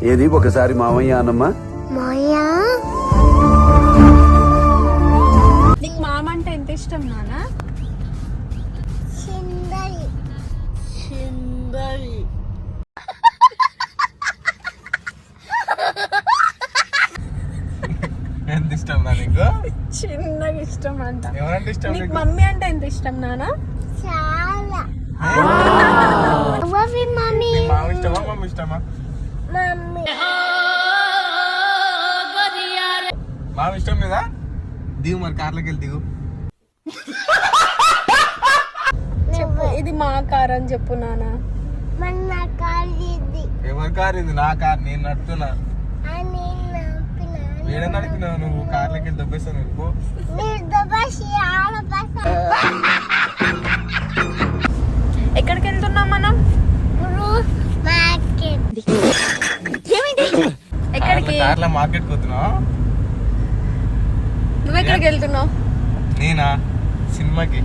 ఏది ఒకసారి మామయ్య అన్నమ్మా. మామయ్య నీకు మామ అంటే ఎంత ఇష్టం నాన్న? చిందరి చిందరి. ఎంత ఇష్టం నా నీకు? చిన్నగా ఇష్టం అంట. ఎవరంటే ఇష్టం నీకు నీకు? మమ్మీ అంటే ఎంత ఇష్టం నాన్న? చాలా మమ్మీ మామ ఇష్టమా మమ్మీ ఇష్టమా? మమ్మీ మామ ఇష్టం లేదా? దిగు మరి కార్లోకి వెళ్ళి దిగు. చెప్పు ఇది మా కార్ అని చెప్పు నాన్న. మన కాలిది ఎవరి కార్ ఇది? నా కార్, నేను నడుపుతున్నా. అని ఏడ నడిపినావు నువ్వు? కార్లోకి వెళ్ళి దొబ్బేస్తాను నువ్వు. మీరు దబాసి ఆడపస ఎక్కడికి వెళ్తున్నాం మనం? మార్కెట్ ఎక్కడికి? కార్లో మార్కెట్ పోతున్నావు? నువ్వు ఎక్కడికి వెళ్తున్నావు? నేనా? సినిమాకి.